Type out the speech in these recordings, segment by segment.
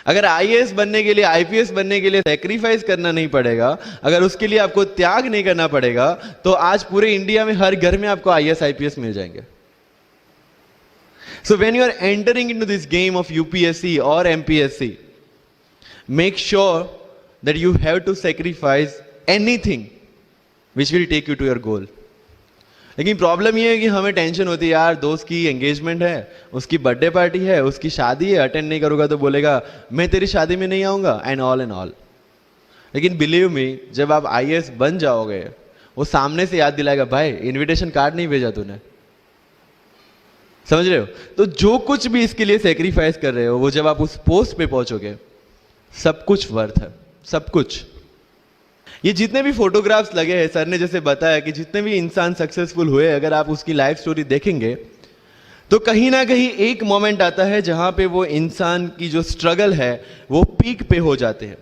अगर आईएएस बनने के लिए, आईपीएस बनने के लिए सैक्रिफाइस करना नहीं पड़ेगा, अगर उसके लिए आपको त्याग नहीं करना पड़ेगा, तो आज पूरे इंडिया में हर घर में आपको आईएएस आईपीएस मिल जाएंगे. So when you are entering into this game of UPSC or MPSC, make sure that you have to sacrifice anything which will take you to your goal. लेकिन प्रॉब्लम ये है कि हमें टेंशन होती है, यार दोस्त की एंगेजमेंट है, उसकी बर्थडे पार्टी है, उसकी शादी है, अटेंड नहीं करूंगा तो बोलेगा मैं तेरी शादी में नहीं आऊंगा, एंड ऑल. लेकिन बिलीव मी, जब आप आईएएस बन जाओगे, वो सामने से याद दिलाएगा, भाई इनविटेशन कार्ड नहीं भेजा तूने. समझ रहे हो? तो जो कुछ भी इसके लिए सेक्रीफाइस कर रहे हो, वो जब आप उस पोस्ट पे पहुंचोगे, सब कुछ वर्थ है, सब कुछ. ये जितने भी फोटोग्राफ्स लगे हैं, सर ने जैसे बताया कि जितने भी इंसान सक्सेसफुल हुए, अगर आप उसकी लाइफ स्टोरी देखेंगे तो कहीं ना कहीं एक मोमेंट आता है जहां पे वो इंसान की जो स्ट्रगल है वो पीक पे हो जाते हैं.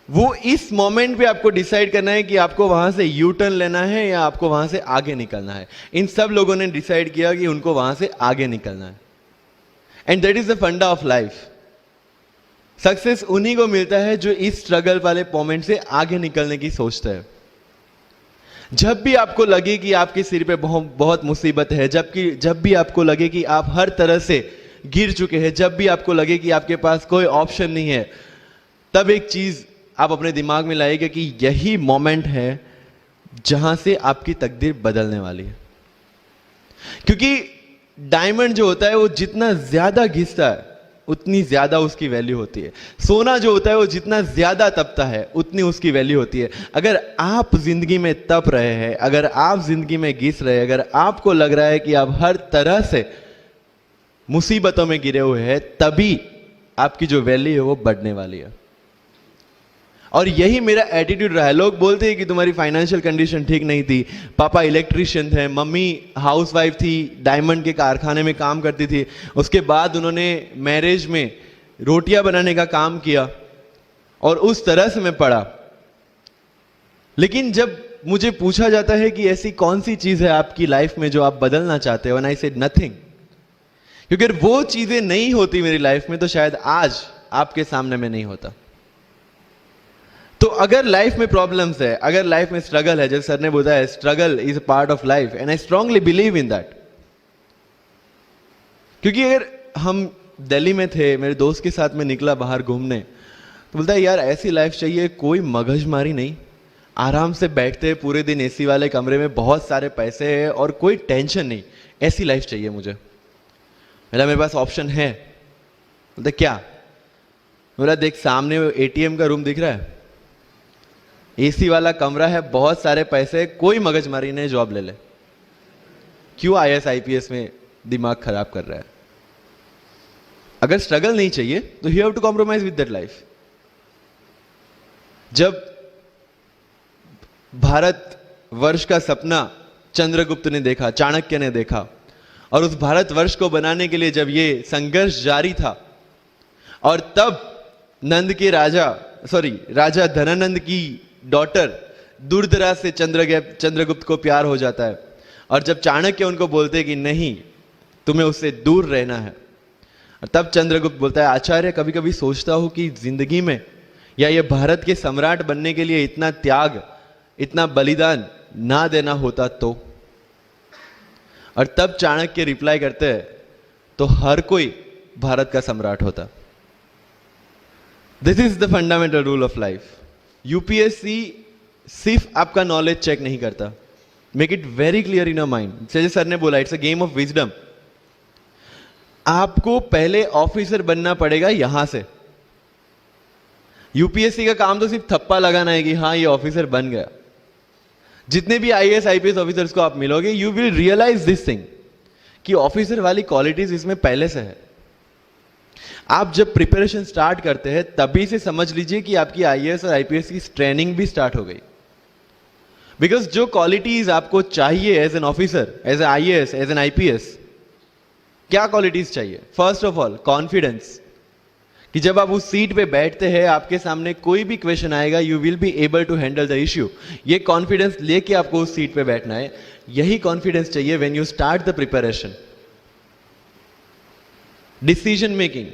वो इस मोमेंट पे आपको डिसाइड करना है कि आपको वहां से यू टर्न लेना है या आपको वहां से आगे निकलना है. इन सब लोगों ने डिसाइड किया कि उनको वहां से आगे निकलना है. एंड दैट इज द फंडा ऑफ लाइफ. सक्सेस उन्हीं को मिलता है जो इस स्ट्रगल वाले मोमेंट से आगे निकलने की सोचता है. जब भी आपको लगे कि आपके सिर पे बहुत मुसीबत है, जब भी आपको लगे कि आप हर तरह से गिर चुके हैं, जब भी आपको लगे कि आपके पास कोई ऑप्शन नहीं है, तब एक चीज आप अपने दिमाग में लाइएगा कि यही मोमेंट है जहां से आपकी तकदीर बदलने वाली है. क्योंकि डायमंड जो होता है वो जितना ज्यादा घिसता है उतनी ज्यादा उसकी वैल्यू होती है. सोना जो होता है वो जितना ज्यादा तपता है उतनी उसकी वैल्यू होती है. अगर आप जिंदगी में तप रहे हैं, अगर आप जिंदगी में घिस रहे हैं, अगर आपको लग रहा है कि आप हर तरह से मुसीबतों में गिरे हुए हैं, तभी आपकी जो वैल्यू है वो बढ़ने वाली है. और यही मेरा एटीट्यूड रहा है. लोग बोलते हैं कि तुम्हारी फाइनेंशियल कंडीशन ठीक नहीं थी, पापा इलेक्ट्रिशियन थे, मम्मी हाउसवाइफ थी, डायमंड के कारखाने में काम करती थी, उसके बाद उन्होंने मैरिज में रोटियां बनाने का काम किया और उस तरह से मैं पढ़ा. लेकिन जब मुझे पूछा जाता है कि ऐसी कौन सी चीज है आपकी लाइफ में जो आप बदलना चाहते हो, एंड आई सेड नथिंग. क्योंकि अगर वो चीजें नहीं होती मेरी लाइफ में तो शायद आज आपके सामने में नहीं होता. तो अगर लाइफ में प्रॉब्लम्स है, अगर लाइफ में स्ट्रगल है, जैसे सर ने बताया struggle is a part of life, and I strongly believe in that. क्योंकि अगर हम दिल्ली में थे, मेरे दोस्त के साथ में निकला बाहर घूमने, तो बोलता है यार ऐसी लाइफ चाहिए, कोई मगजमारी नहीं, आराम से बैठते हैं पूरे दिन एसी वाले कमरे में, बहुत सारे पैसे हैं और कोई टेंशन नहीं, ऐसी लाइफ चाहिए मुझे. मेरे पास ऑप्शन है. बोलता क्या? बोला देख सामने एटीएम का रूम दिख रहा है, एसी वाला कमरा है, बहुत सारे पैसे, कोई मगजमारी नहीं, जॉब ले ले. क्यों आईएएस आईपीएस में दिमाग खराब कर रहा है? अगर स्ट्रगल नहीं चाहिए तो you have to compromise with that life. जब भारत वर्ष का सपना चंद्रगुप्त ने देखा, चाणक्य ने देखा, और उस भारत वर्ष को बनाने के लिए जब ये संघर्ष जारी था, और तब नंद के राजा धनानंद की डॉटर दूरदराज से चंद्रगुप्त को प्यार हो जाता है, और जब चाणक्य उनको बोलते हैं कि नहीं तुम्हें उससे दूर रहना है, और तब चंद्रगुप्त बोलता है आचार्य कभी कभी सोचता हूं कि जिंदगी में या ये भारत के सम्राट बनने के लिए इतना त्याग, इतना बलिदान ना देना होता तो. और तब चाणक्य रिप्लाई करते हैं तो हर कोई भारत का सम्राट होता. This is the fundamental rule of life. UPSC सिर्फ आपका नॉलेज चेक नहीं करता. Make it very clear in your mind. जैसे सर ने बोला it's a game of wisdom. आपको पहले ऑफिसर बनना पड़ेगा यहां से. यूपीएससी का काम तो सिर्फ थप्पा लगाना है कि हाँ ये ऑफिसर बन गया. जितने भी आईएएस आईपीएस ऑफिसर्स को आप मिलोगे, you will realise this thing कि ऑफिसर वाली क्वालिटीज इसमें पहले से है. आप जब प्रिपरेशन स्टार्ट करते हैं तभी से समझ लीजिए कि आपकी आईएएस और आईपीएस की ट्रेनिंग भी स्टार्ट हो गई. बिकॉज जो क्वालिटीज आपको चाहिए as an officer, as an IAS, as an IPS, क्या क्वालिटीज चाहिए? फर्स्ट ऑफ ऑल कॉन्फिडेंस, कि जब आप उस सीट पे बैठते हैं आपके सामने कोई भी क्वेश्चन आएगा, you will be able to handle the issue. ये कॉन्फिडेंस लेके आपको उस सीट पे बैठना है. यही कॉन्फिडेंस चाहिए when you start the preparation. Decision making,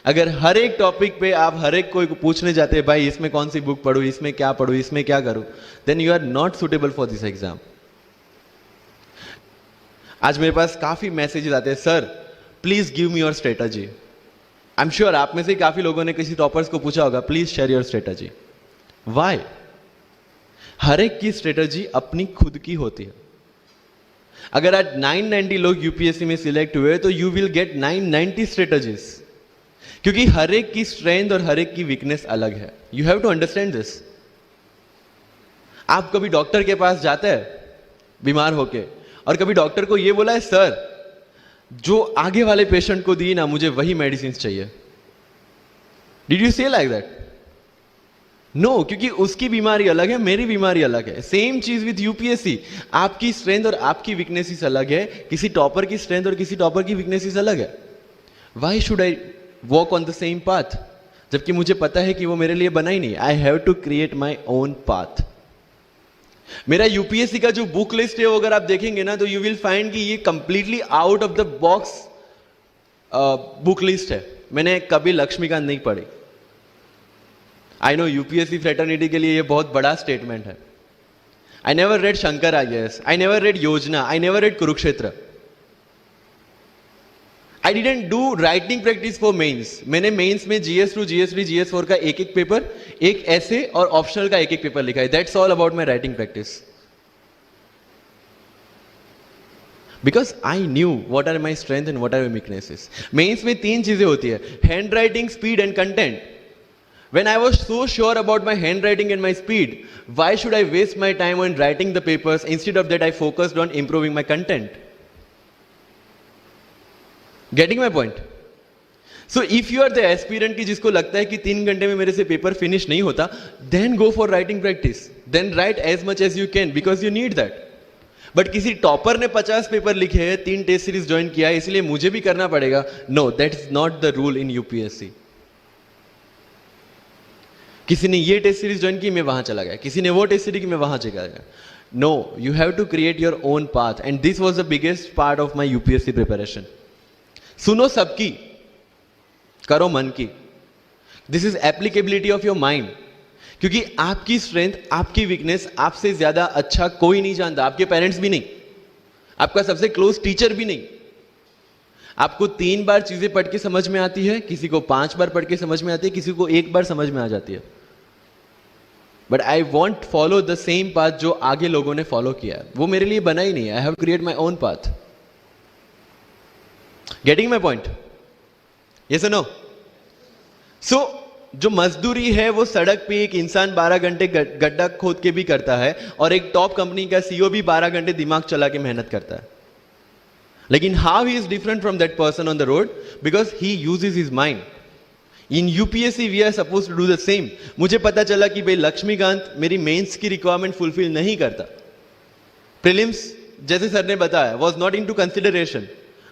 अगर हर एक टॉपिक पे आप हर एक कोई को पूछने जाते हैं भाई इसमें कौन सी बुक पढूं, इसमें क्या पढूं, इसमें क्या करूं, then you are not suitable for this exam. आज मेरे पास काफी मैसेजेस आते हैं, sir please give me your strategy. I am sure आप में से काफी लोगों ने किसी टॉपर्स को पूछा होगा please share your strategy. Why? हर एक की स्ट्रेटजी अपनी खुद की होती है। अगर आज 990 लोग यूपीएससी में सिलेक्ट हुए तो यू विल गेट 990 स्ट्रेटजीज, क्योंकि हर एक की स्ट्रेंथ और हर एक की वीकनेस अलग है। You have to understand this. आप कभी डॉक्टर के पास जाते हैं बीमार होके, और कभी डॉक्टर को यह बोला है सर जो आगे वाले पेशेंट को दी ना मुझे वही मेडिसिन चाहिए? डिड यू से लाइक दैट? नो, क्योंकि उसकी बीमारी अलग है, मेरी बीमारी अलग है। सेम चीज विद यूपीएससी, आपकी स्ट्रेंथ और आपकी वीकनेसेस अलग है, किसी टॉपर की स्ट्रेंथ और किसी टॉपर की वीकनेसेस अलग है। Why should I walk on the same path, जबकि मुझे पता है कि वो मेरे लिए बना ही नहीं। I have to create my own path. मेरा यूपीएससी का जो बुक लिस्ट है वो अगर आप देखेंगे ना तो यू विल फाइंड कि ये completely out of the box book list है। मैंने कभी लक्ष्मीकांत नहीं पढ़ी। आई नो यूपीएससी फ्रेटर्निटी के लिए ये बहुत बड़ा स्टेटमेंट है। I never read Shankar IAS, I never read Yojana, I never read Kurukshetra. I didn't do writing practice for mains. मैंने मेंस में GS2, GS3, GS4 का एक एक पेपर, एक ऐसे और ऑप्शनल का एक एक पेपर लिखा है। That's all about my writing practice. Because I knew what are my strength and what are my weaknesses. Mains में 3 चीजें होती है, handwriting, speed and content. When I was so sure about my handwriting and my speed, why should I waste my time on writing the papers? Instead of that, I focused on improving my content. Getting my point? So if you are the aspirant की जिसको लगता है कि 3 घंटे में मेरे से paper finish नहीं होता, then go for writing practice. Then write as much as you can because you need that. But किसी टॉपर ने 50 पेपर लिखे हैं, 3 टेस्ट सीरीज ज्वाइन किया है, इसलिए मुझे भी करना पड़ेगा। No, that is not the rule in UPSC. किसी ने ये टेस्ट सीरीज ज्वाइन की, मैं वहां चला गया, किसी ने वो टेस्ट सीरीज की, मैं वहां चला गया। No, you have to create your own path and this was the biggest part of my UPSC preparation. सुनो सबकी, करो मन की। This is applicability of your mind, क्योंकि आपकी स्ट्रेंथ, आपकी वीकनेस आपसे ज्यादा अच्छा कोई नहीं जानता। आपके पेरेंट्स भी नहीं, आपका सबसे क्लोज टीचर भी नहीं। आपको 3 बार चीजें पढ़ के समझ में आती है, किसी को 5 बार पढ़ के समझ में आती है, किसी को 1 बार समझ में आ जाती है। But I want follow the same path जो आगे लोगों ने फॉलो किया है। वो मेरे लिए बना ही नहीं है। I have create my own path. Getting my point? Yes और नो? सो जो मजदूरी है वो सड़क पे एक इंसान 12 घंटे गड्ढा खोद के भी करता है, और एक टॉप कंपनी का सीईओ भी 12 घंटे दिमाग चला के मेहनत करता है। लेकिन how he is different from that person on the road? Because he uses his mind. In UPSC we are suppose to do the same. मुझे पता चला कि भाई लक्ष्मीकांत मेरी मेंस की रिक्वायरमेंट फुलफिल नहीं करता, प्रीलिम्स जैसे सर ने बताया was not into consideration.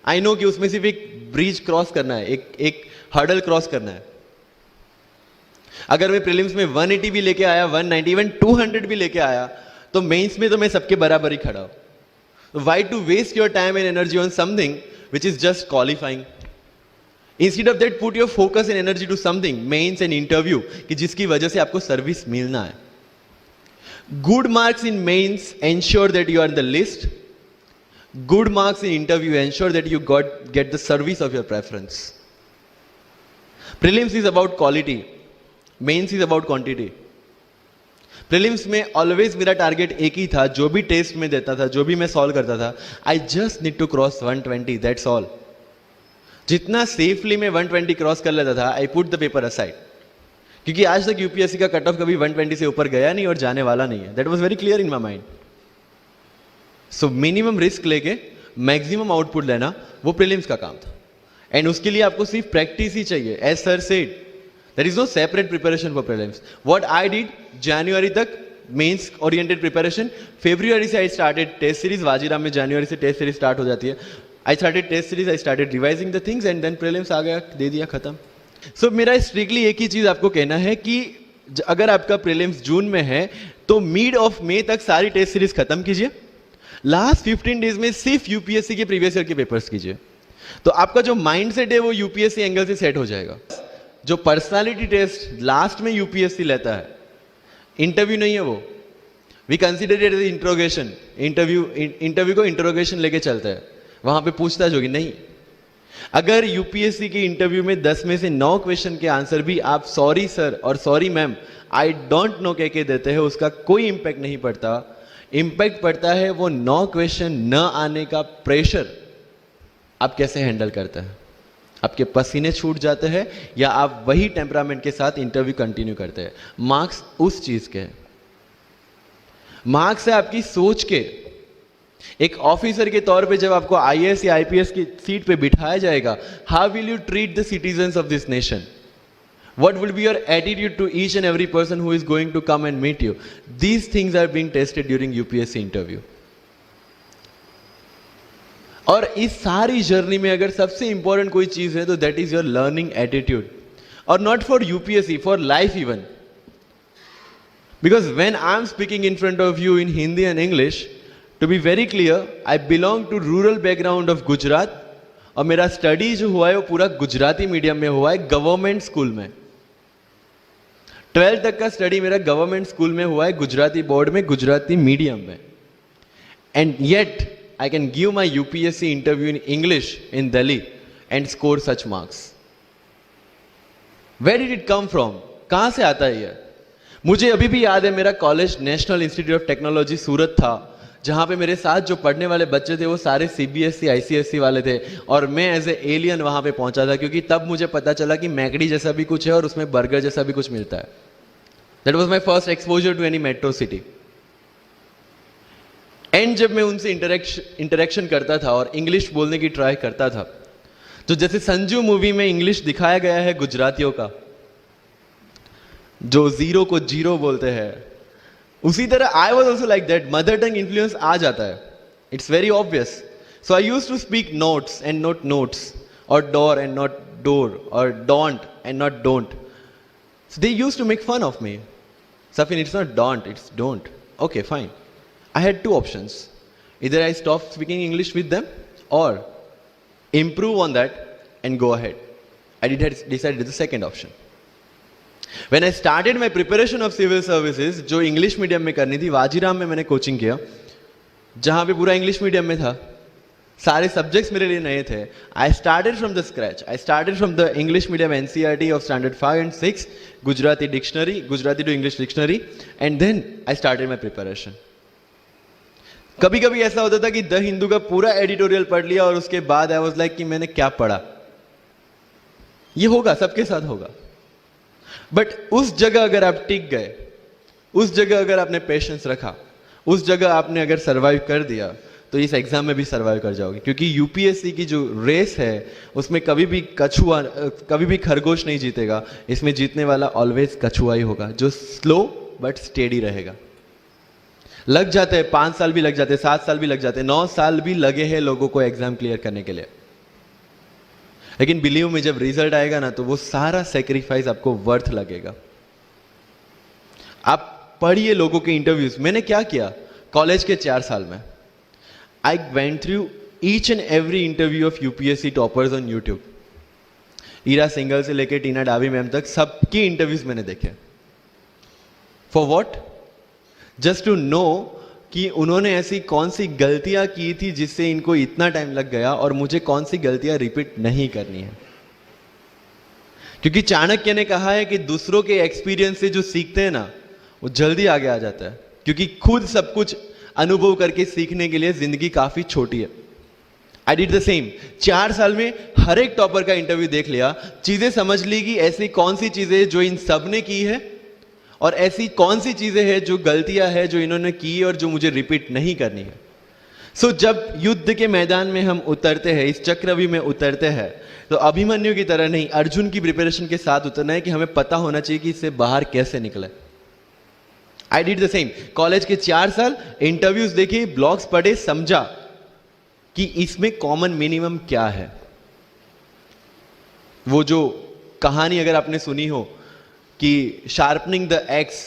I know कि उसमें सिर्फ एक ब्रिज क्रॉस करना है, एक हर्डल क्रॉस करना है। अगर मैं प्रीलिम्स में 180 भी लेके आया, 190, इवन 200 भी लेके आया, तो मेंस में तो मैं सबके बराबर ही खड़ा हूं। Why to waste your time and energy on something which is just qualifying? Instead of that, put your focus and energy to something, mains and interview, कि जिसकी वजह से आपको सर्विस मिलना है। Good marks in mains ensure that you are in the list. Good marks in interview ensure that you get the service of your preference. Prelims is about quality. Mains is about quantity. Prelims में always मेरा target एक ही था, जो भी test में देता था, जो भी मैं सॉल्व करता था, I just need to cross 120, that's all. जितना सेफली मैं 120 क्रॉस कर लेता था, I put the paper aside, क्योंकि आज तक यूपीएससी का कट ऑफ कभी 120 से ऊपर गया नहीं और जाने वाला नहीं है। That was very clear in my mind. So minimum risk लेके मैक्सिमम आउटपुट लेना वो प्रीलिम्स का काम था, एंड उसके लिए आपको सिर्फ प्रैक्टिस ही चाहिए। As sir said, there is no separate preparation for prelims. What I did, January तक मेंस ओरिएंटेड प्रिपरेशन, February से I started test series. Vajiram में January से टेस्ट सीरीज स्टार्ट हो जाती है। I started test series, I started revising the things and then prelims आ गया, दे दिया, खत्म। So मेरा स्ट्रिक्टली एक ही चीज आपको कहना है कि अगर आपका प्रीलिम्स जून में है तो मिड ऑफ मई तक सारी टेस्ट सीरीज खत्म कीजिए। लास्ट 15 डेज में सिर्फ यूपीएससी के प्रीवियस ईयर के पेपर्स कीजिए। तो आपका जो माइंड सेट है वो यूपीएससी एंगल से सेट हो जाएगा। जो पर्सनालिटी टेस्ट लास्ट में यूपीएससी लेता है, इंटरव्यू नहीं है वो, we consider it as interrogation. Interview को इंट्रोगेशन लेके चलता है, वहां पे पूछताछ होगी नहीं। अगर यूपीएससी के इंटरव्यू में 10 में से 9 क्वेश्चन के आंसर भी आप सॉरी सर और sorry ma'am I don't know कह के देते हैं, उसका कोई इंपैक्ट नहीं पड़ता। इंपैक्ट पड़ता है वो 9 क्वेश्चन न आने का प्रेशर आप कैसे हैंडल करते हैं। आपके पसीने छूट जाते हैं या आप वही टेम्परामेंट के साथ इंटरव्यू कंटिन्यू करते हैं। मार्क्स उस चीज के, मार्क्स है आपकी सोच के। एक ऑफिसर के तौर पे जब आपको आईएएस या आईपीएस की सीट पे बिठाया जाएगा, how will you treat the citizens of this nation? What will be your attitude to each and every person who is going to come and meet you? These things are being tested during UPSC interview. और इस सारी journey में अगर सबसे important कोई चीज है तो that is your learning attitude, और not for UPSC, for life even. Because when I am speaking in front of you in Hindi and English, to be very clear, I belong to rural background of Gujarat, और मेरा study जो हुआ है वो पूरा Gujarati medium में हुआ है, गवर्नमेंट स्कूल में। 12th तक का स्टडी मेरा गवर्नमेंट स्कूल में हुआ है, गुजराती बोर्ड में, गुजराती मीडियम में। And yet I can give my UPSC interview in English in Delhi and score such marks. Where did it come from? कहां से आता है ये? मुझे अभी भी याद है, मेरा college national institute of technology Surat था, जहां पे मेरे साथ जो पढ़ने वाले बच्चे थे वो सारे सीबीएसई आईसीएसई वाले थे, और मैं एज ए एलियन वहां पे पहुंचा था, क्योंकि तब मुझे पता चला कि मैकडी जैसा भी कुछ है और उसमें बर्गर जैसा भी कुछ मिलता है। That was my first exposure to any metro city. And जब मैं उनसे इंटरेक्शन करता था और इंग्लिश बोलने की ट्राई करता था, तो जैसे संजू मूवी में इंग्लिश दिखाया गया है गुजरातियों का, जो जीरो को जीरो बोलते हैं, उसी तरह I was also like that. Mother tongue influence आ जाता है, it's very obvious. So I use to speak notes and not notes, और डोर एंड नॉट डोर, और don't and not don't. So they used to make fun of me. Safin, it's not don't, it's don't. Okay, fine. I had 2 options. Either I stop speaking English with them or improve on that and go ahead. I decided the second option. When I started my preparation of civil services, जो English medium में करनी थी, वाजीराम में मैंने coaching किया, जहां पे पूरा इंग्लिश मीडियम में था, सारे सब्जेक्ट्स मेरे लिए नए थे। I started from the scratch. I started from the English medium NCERT of standard 5 and 6, Gujarati dictionary, Gujarati to English dictionary, and then I started my preparation. कभी कभी ऐसा होता था कि द हिंदू का पूरा एडिटोरियल पढ़ लिया और उसके बाद आई वाज लाइक कि मैंने क्या पढ़ा। ये होगा, सबके साथ होगा। बट उस जगह अगर आप टिक गए, उस जगह अगर आपने पेशेंस रखा, उस जगह आपने अगर सर्वाइव कर दिया, तो इस एग्जाम में भी सर्वाइव कर जाओगे। क्योंकि यूपीएससी की जो रेस है उसमें कभी भी कछुआ, कभी भी खरगोश नहीं जीतेगा। इसमें जीतने वाला ऑलवेज कछुआ ही होगा, जो स्लो बट स्टेडी रहेगा। लग जाते हैं 5 साल भी लग जाते हैं, 7 साल भी लग जाते हैं, 9 साल भी लगे हैं लोगों को एग्जाम क्लियर करने के लिए। लेकिन बिलीव में जब रिजल्ट आएगा ना, तो वो सारा सेक्रीफाइस आपको वर्थ लगेगा। आप पढ़िए लोगों के इंटरव्यूज। मैंने क्या किया कॉलेज के 4 साल में, I went through each and every interview of UPSC toppers on YouTube. Ira Singhal से लेकर टीना डाबी मैम तक सबकी इंटरव्यूज मैंने देखे। For what? Just to know कि उन्होंने ऐसी कौन सी गलतियां की थी जिससे इनको इतना टाइम लग गया, और मुझे कौन सी गलतियां रिपीट नहीं करनी है। क्योंकि चाणक्य ने कहा है कि दूसरों के एक्सपीरियंस से जो सीखते हैं ना, वो जल्दी आगे आ जाता है। क्योंकि खुद सब कुछ अनुभव करके सीखने के लिए जिंदगी काफी छोटी है। I did the same. 4 साल में हर एक टॉपर का इंटरव्यू देख लिया, चीजें समझ ली कि ऐसी कौन सी चीजें जो इन सब ने की है, और ऐसी कौन सी चीजें हैं जो गलतियां हैं जो इन्होंने की और जो मुझे रिपीट नहीं करनी है। सो जब युद्ध के मैदान में हम उतरते हैं, इस चक्रव्यूह में उतरते हैं, तो अभिमन्यु की तरह नहीं, अर्जुन की प्रिपरेशन के साथ उतरना है कि हमें पता होना चाहिए कि इससे बाहर कैसे निकले। I did the same. College के 4 साल इंटरव्यूज देखे, ब्लॉग्स पढ़े, समझा कि इसमें कॉमन मिनिमम क्या है। वो जो कहानी अगर आपने सुनी हो कि शार्पनिंग द एक्स,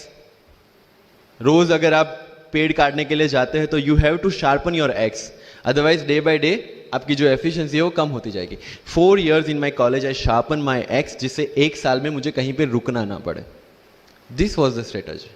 रोज अगर आप पेड़ काटने के लिए जाते हैं तो you have to sharpen your axe, otherwise day by day आपकी जो एफिशिएंसी है वो कम होती जाएगी। 4 years in my college I sharpen my x, जिससे 1 साल में मुझे कहीं पे रुकना ना पड़े। This was the strategy.